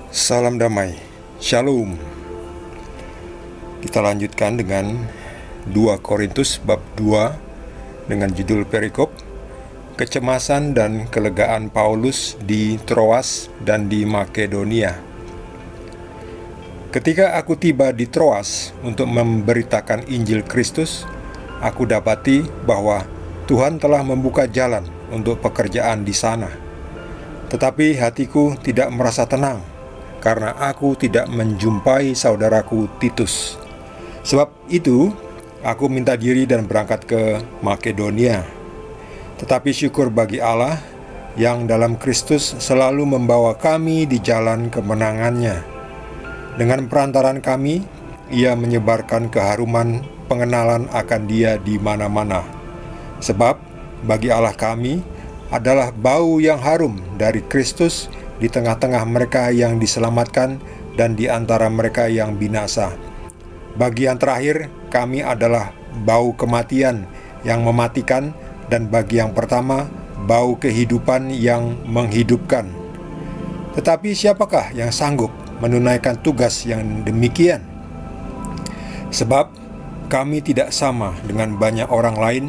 Salam damai, Shalom. Kita lanjutkan dengan 2 Korintus bab 2 dengan judul perikop Kecemasan dan kelegaan Paulus di Troas dan di Makedonia. Ketika aku tiba di Troas untuk memberitakan Injil Kristus, aku dapati bahwa Tuhan telah membuka jalan untuk pekerjaan di sana. Tetapi hatiku tidak merasa tenang karena aku tidak menjumpai saudaraku Titus. Sebab itu, aku minta diri dan berangkat ke Makedonia. Tetapi syukur bagi Allah yang dalam Kristus selalu membawa kami di jalan kemenangannya. Dengan perantaran kami, Ia menyebarkan keharuman pengenalan akan Dia di mana-mana. Sebab bagi Allah kami adalah bau yang harum dari Kristus di tengah-tengah mereka yang diselamatkan dan di antara mereka yang binasa. Bagi yang terakhir, kami adalah bau kematian yang mematikan, dan bagi yang pertama, bau kehidupan yang menghidupkan. Tetapi siapakah yang sanggup menunaikan tugas yang demikian? Sebab kami tidak sama dengan banyak orang lain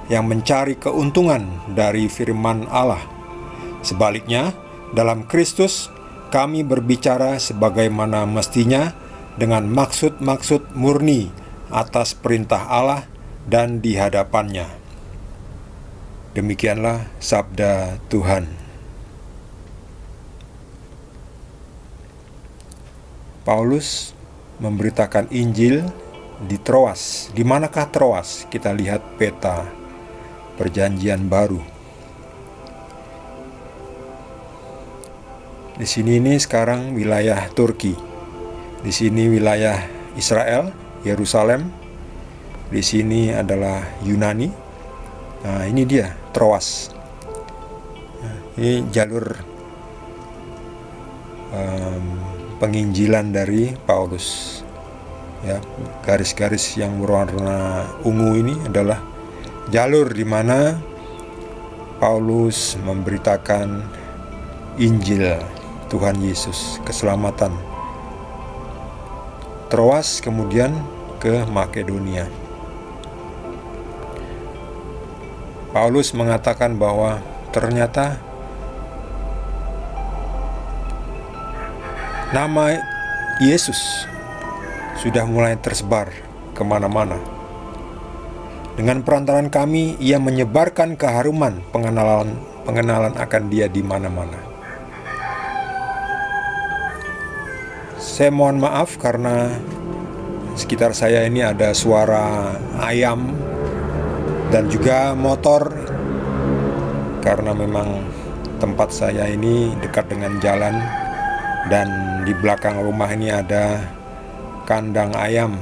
yang mencari keuntungan dari firman Allah. Sebaliknya, dalam Kristus, kami berbicara sebagaimana mestinya dengan maksud-maksud murni atas perintah Allah dan di hadapannya. Demikianlah sabda Tuhan. Paulus memberitakan Injil di Troas. Di manakah Troas? Kita lihat peta Perjanjian Baru. Di sini ini sekarang wilayah Turki. Di sini wilayah Israel, Yerusalem. Di sini adalah Yunani. Nah, ini dia Troas. Nah, ini jalur penginjilan dari Paulus. Ya, garis-garis yang berwarna ungu ini adalah jalur di mana Paulus memberitakan Injil Tuhan Yesus, keselamatan. Troas kemudian ke Makedonia. Paulus mengatakan bahwa ternyata nama Yesus sudah mulai tersebar kemana-mana. Dengan perantaran kami, Ia menyebarkan keharuman pengenalan akan Dia di mana-mana. Saya mohon maaf karena sekitar saya ini ada suara ayam dan juga motor, karena memang tempat saya ini dekat dengan jalan dan di belakang rumah ini ada kandang ayam.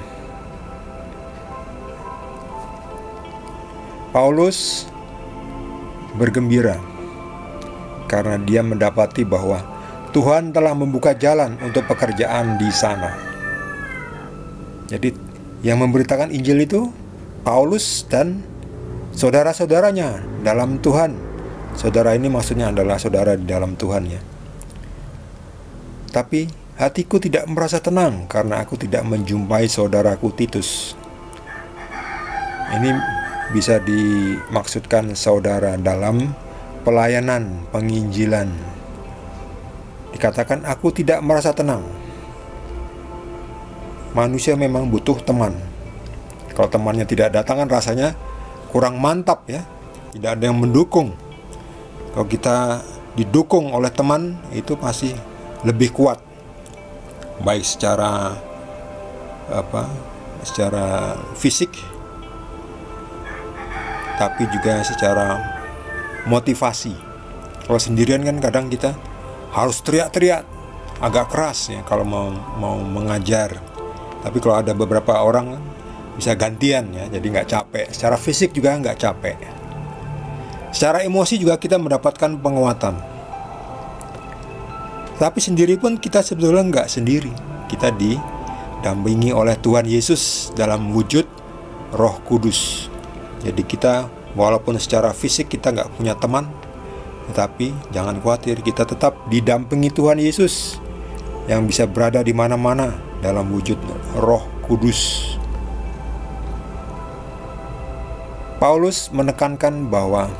Paulus bergembira karena dia mendapati bahwa Tuhan telah membuka jalan untuk pekerjaan di sana. Jadi yang memberitakan Injil itu Paulus dan saudara-saudaranya dalam Tuhan. Saudara ini maksudnya adalah saudara di dalam Tuhan, ya. Tapi hatiku tidak merasa tenang karena aku tidak menjumpai saudaraku Titus. Ini bisa dimaksudkan saudara dalam pelayanan penginjilan. Dikatakan aku tidak merasa tenang. Manusia memang butuh teman. Kalau temannya tidak datang kan rasanya kurang mantap, ya. Tidak ada yang mendukung. Kalau kita didukung oleh teman, itu pasti lebih kuat. Baik secara secara fisik, tapi juga secara motivasi. Kalau sendirian kan kadang kita harus teriak-teriak agak keras, ya, kalau mau mengajar. Tapi kalau ada beberapa orang bisa gantian, ya, jadi nggak capek. Secara fisik juga nggak capek. Secara emosi juga kita mendapatkan penguatan. Tapi sendiri pun kita sebetulnya nggak sendiri. Kita didampingi oleh Tuhan Yesus dalam wujud Roh Kudus. Jadi kita walaupun secara fisik kita nggak punya teman, tetapi jangan khawatir, kita tetap didampingi Tuhan Yesus. yang bisa berada di mana-mana dalam wujud Roh Kudus. Paulus menekankan bahwa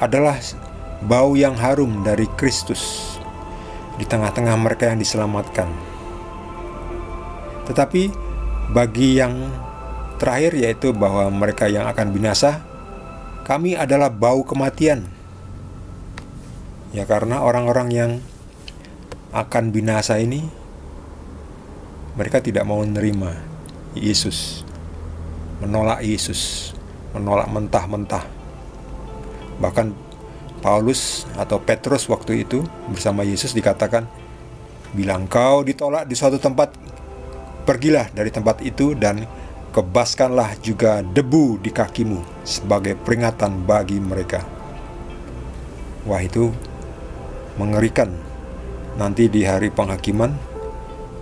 adalah bau yang harum dari Kristus di tengah-tengah mereka yang diselamatkan. Tetapi bagi yang terakhir, yaitu bahwa mereka yang akan binasa, kami adalah bau kematian. Ya, karena orang-orang yang akan binasa ini, mereka tidak mau menerima Yesus, menolak Yesus, menolak mentah-mentah. Bahkan Paulus atau Petrus waktu itu bersama Yesus dikatakan, bila engkau ditolak di suatu tempat, pergilah dari tempat itu dan kebaskanlah juga debu di kakimu sebagai peringatan bagi mereka. Wah, itu mengerikan. Nanti di hari penghakiman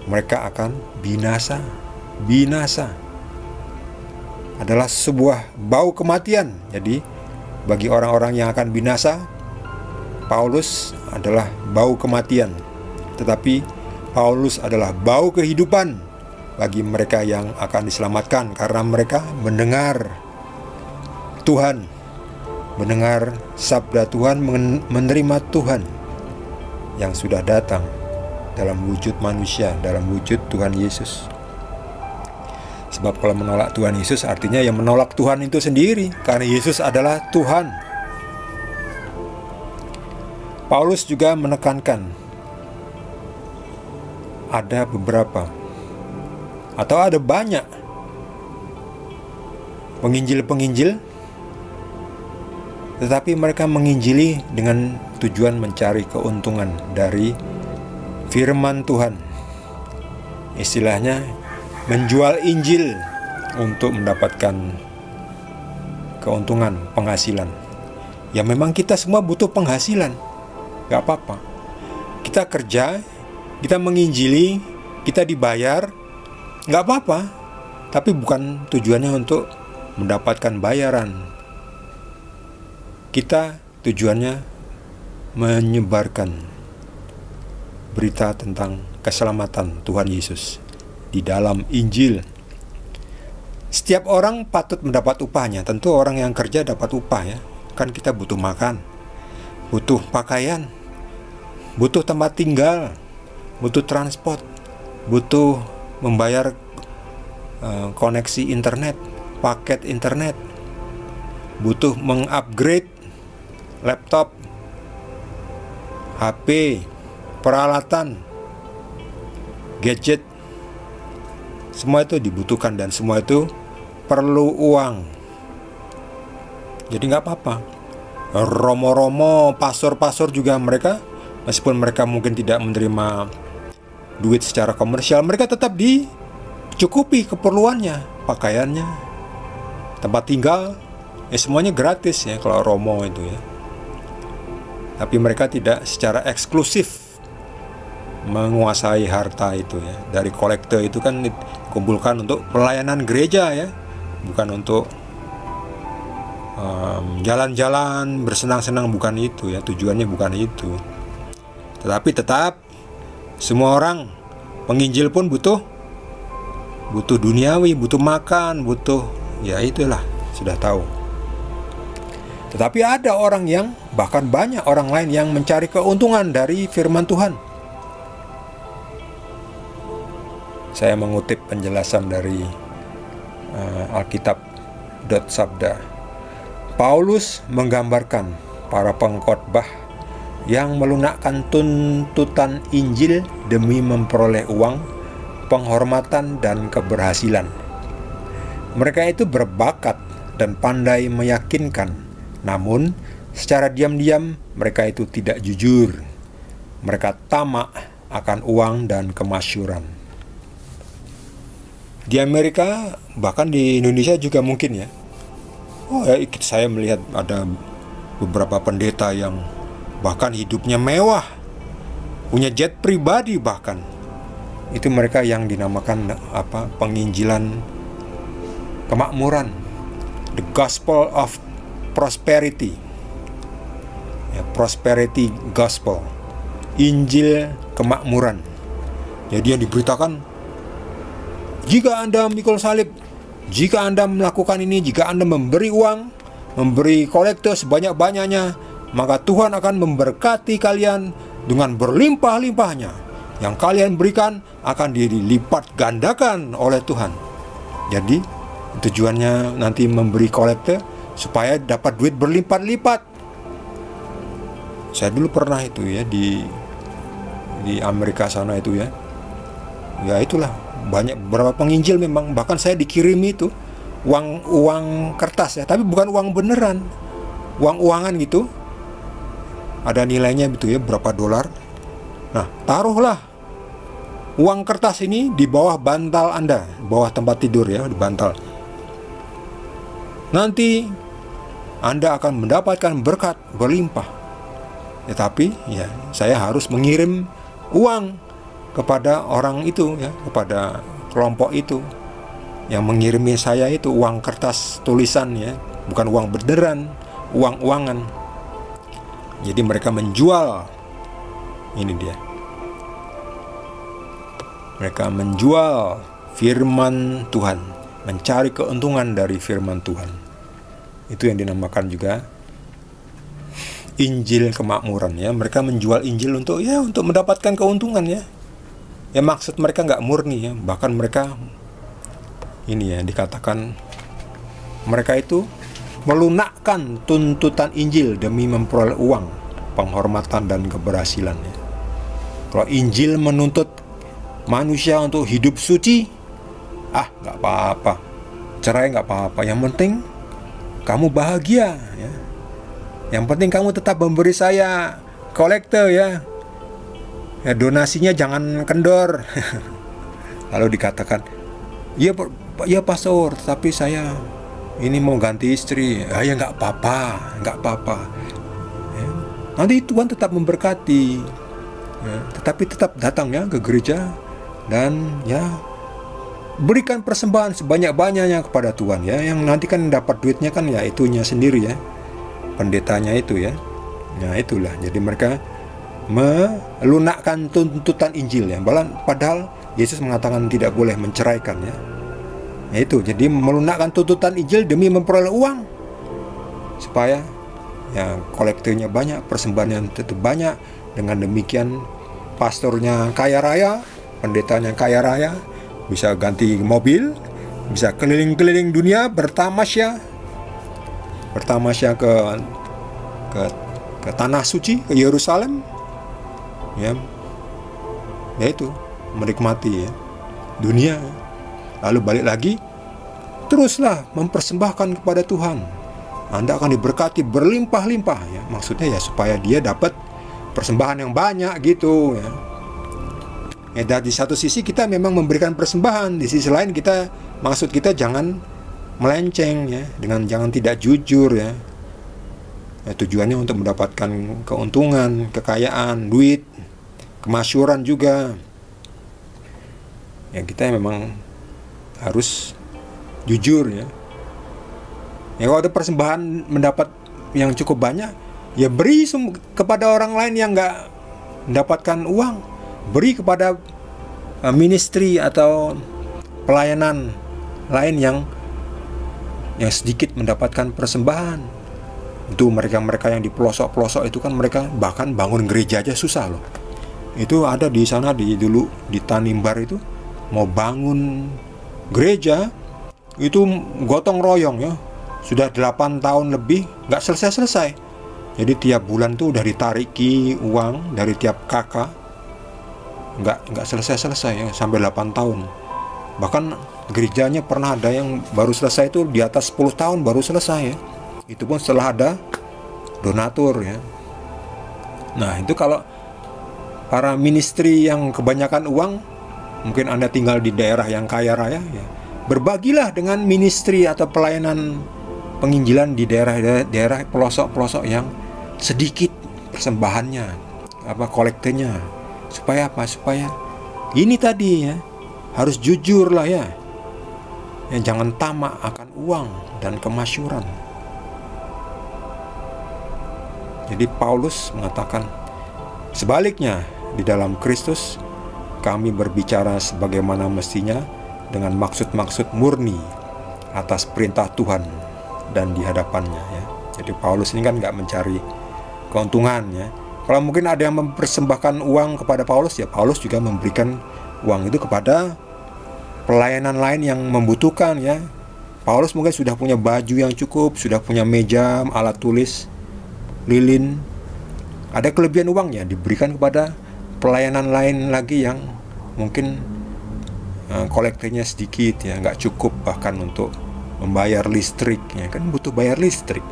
mereka akan binasa. Binasa adalah sebuah bau kematian. Jadi bagi orang-orang yang akan binasa, Paulus adalah bau kematian. Tetapi Paulus adalah bau kehidupan bagi mereka yang akan diselamatkan, karena mereka mendengar Tuhan, mendengar sabda Tuhan, menerima Tuhan yang sudah datang dalam wujud manusia, dalam wujud Tuhan Yesus. Sebab kalau menolak Tuhan Yesus artinya yang menolak Tuhan itu sendiri, karena Yesus adalah Tuhan. Paulus juga menekankan ada beberapa atau ada banyak penginjil-penginjil, tetapi mereka menginjili dengan tujuan mencari keuntungan dari firman Tuhan. Istilahnya menjual Injil untuk mendapatkan keuntungan, penghasilan. Ya memang kita semua butuh penghasilan, gak apa-apa. Kita kerja, kita menginjili, kita dibayar, gak apa-apa. Tapi bukan tujuannya untuk mendapatkan bayaran. Kita tujuannya menyebarkan berita tentang keselamatan Tuhan Yesus di dalam Injil. Setiap orang patut mendapat upahnya. Tentu orang yang kerja dapat upah ya. Kan kita butuh makan, butuh pakaian, butuh tempat tinggal, butuh transport, butuh membayar koneksi internet, paket internet, butuh mengupgrade laptop, HP, peralatan, gadget. Semua itu dibutuhkan dan semua itu perlu uang. Jadi gak apa-apa. Romo-romo, pastor-pastor juga mereka, meskipun mereka mungkin tidak menerima duit secara komersial, mereka tetap dicukupi keperluannya, pakaiannya, tempat tinggal, ya semuanya gratis ya kalau romo itu ya. Tapi mereka tidak secara eksklusif menguasai harta itu ya. Dari kolekte itu kan dikumpulkan untuk pelayanan gereja ya, bukan untuk jalan-jalan bersenang-senang, bukan itu ya, tujuannya bukan itu. Tetapi tetap semua orang penginjil pun butuh duniawi, butuh makan, butuh ya itulah, sudah tahu. Tetapi ada orang yang, bahkan banyak orang lain yang mencari keuntungan dari firman Tuhan. Saya mengutip penjelasan dari Alkitab.Sabda. Paulus menggambarkan para pengkhotbah yang melunakkan tuntutan Injil demi memperoleh uang, penghormatan, dan keberhasilan. Mereka itu berbakat dan pandai meyakinkan. Namun, secara diam-diam mereka itu tidak jujur. Mereka tamak akan uang dan kemasyhuran. Di Amerika, bahkan di Indonesia juga mungkin ya. Saya melihat ada beberapa pendeta yang bahkan hidupnya mewah, punya jet pribadi bahkan. Itu mereka yang dinamakan penginjilan kemakmuran. the gospel of prosperity. Ya, prosperity gospel, Injil kemakmuran. Jadi yang diberitakan, jika Anda memikul salib, jika Anda melakukan ini, jika Anda memberi uang, memberi kolekte sebanyak-banyaknya, maka Tuhan akan memberkati kalian dengan berlimpah-limpahnya. Yang kalian berikan akan dilipat gandakan oleh Tuhan. Jadi tujuannya nanti memberi kolekte supaya dapat duit berlipat-lipat. Saya dulu pernah itu ya di Amerika sana itu ya. Ya itulah, banyak beberapa penginjil memang, bahkan saya dikirimi itu uang kertas ya, tapi bukan uang beneran, uangan gitu. Ada nilainya gitu ya, berapa dolar. Nah, taruhlah uang kertas ini di bawah bantal Anda, bawah tempat tidur ya, di bantal. Nanti Anda akan mendapatkan berkat berlimpah. Tetapi ya, saya harus mengirim uang kepada orang itu ya, kepada kelompok itu. Yang mengirimi saya itu uang kertas tulisan ya, bukan uang beneran, uangan. Jadi mereka menjual, ini dia, mereka menjual firman Tuhan, mencari keuntungan dari firman Tuhan. Itu yang dinamakan juga Injil kemakmuran ya. Mereka menjual Injil untuk mendapatkan keuntungan ya. Ya maksud mereka nggak murni ya. Bahkan mereka ini ya, dikatakan mereka itu melunakkan tuntutan Injil demi memperoleh uang, penghormatan dan keberhasilan ya. Kalau Injil menuntut manusia untuk hidup suci, nggak apa-apa, cerai nggak apa-apa, yang penting kamu bahagia ya. Yang penting kamu tetap memberi saya kolekte ya, donasinya jangan kendor. Lalu dikatakan, ya pastor, tapi saya ini mau ganti istri. Ya nggak apa-apa ya. Nanti Tuhan tetap memberkati ya, tetapi tetap datang ya ke gereja dan ya berikan persembahan sebanyak-banyaknya kepada Tuhan ya. Yang nanti kan dapat duitnya kan ya itunya sendiri ya, pendetanya itu ya. Nah itulah, jadi mereka melunakkan tuntutan Injil ya. Padahal Yesus mengatakan tidak boleh menceraikan ya. Nah itu, jadi melunakkan tuntutan Injil demi memperoleh uang, supaya ya kolektenya banyak, persembahannya tetap banyak. Dengan demikian pastornya kaya raya, pendetanya kaya raya, bisa ganti mobil, bisa keliling-keliling dunia bertamasya ke tanah suci, ke Yerusalem ya. Ya itu, menikmati ya dunia. Lalu balik lagi, teruslah mempersembahkan kepada Tuhan. Anda akan diberkati berlimpah-limpah ya. Maksudnya ya supaya dia dapat persembahan yang banyak gitu ya. Ya, dari satu sisi kita memang memberikan persembahan, di sisi lain maksud kita jangan melenceng ya, dengan jangan tidak jujur ya. Ya, tujuannya untuk mendapatkan keuntungan, kekayaan, duit, kemasyhuran juga. Ya kita memang harus jujur ya. Ya kalau ada persembahan mendapat yang cukup banyak, ya beri kepada orang lain yang nggak mendapatkan uang. Beri kepada ministry atau pelayanan lain yang sedikit mendapatkan persembahan. Itu mereka-mereka yang di pelosok-pelosok itu kan, mereka bahkan bangun gereja aja susah loh. Itu ada di sana dulu di Tanimbar itu, mau bangun gereja itu gotong royong ya. Sudah 8 tahun lebih nggak selesai-selesai. Jadi tiap bulan tuh udah ditariki uang dari tiap kakak, nggak selesai-selesai ya, sampai 8 tahun. Bahkan gerejanya pernah ada yang baru selesai itu di atas 10 tahun baru selesai ya. Itu pun setelah ada donatur ya. Nah itu kalau para ministry yang kebanyakan uang, mungkin Anda tinggal di daerah yang kaya raya ya, berbagilah dengan ministry atau pelayanan penginjilan di daerah pelosok-pelosok yang sedikit persembahannya, kolektenya. Supaya apa? Supaya ini tadi ya, harus jujur lah ya. Jangan tamak akan uang. dan kemasyhuran. Jadi Paulus mengatakan, sebaliknya di dalam Kristus kami berbicara sebagaimana mestinya dengan maksud-maksud murni atas perintah Tuhan dan di hadapannya ya. Jadi Paulus ini kan nggak mencari keuntungan ya. Kalau mungkin ada yang mempersembahkan uang kepada Paulus, ya Paulus juga memberikan uang itu kepada pelayanan lain yang membutuhkan ya. Paulus mungkin sudah punya baju yang cukup, sudah punya meja, alat tulis, lilin. Ada kelebihan uangnya diberikan kepada pelayanan lain lagi yang mungkin kolektifnya sedikit ya, nggak cukup bahkan untuk membayar listrik ya, kan butuh bayar listrik.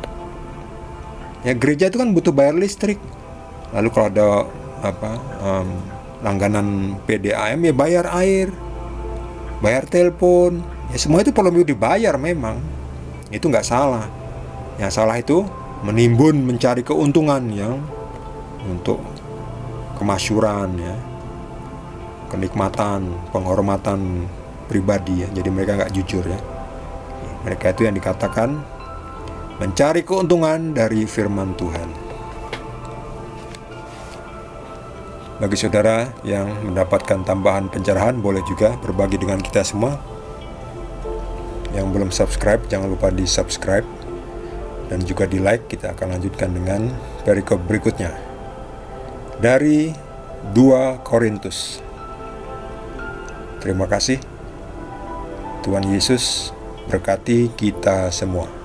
Ya gereja itu kan butuh bayar listrik. Lalu kalau ada langganan PDAM ya bayar air, bayar telepon, ya semua itu perlu dibayar memang. Itu nggak salah. Yang salah itu menimbun mencari keuntungan yang untuk kemasyhuran ya, kenikmatan, penghormatan pribadi ya. Jadi mereka nggak jujur ya. Mereka itu yang dikatakan mencari keuntungan dari firman Tuhan. Bagi saudara yang mendapatkan tambahan pencerahan, boleh juga berbagi dengan kita semua. Yang belum subscribe, jangan lupa di subscribe dan juga di like. Kita akan lanjutkan dengan perikop berikutnya dari 2 Korintus. Terima kasih. Tuhan Yesus berkati kita semua.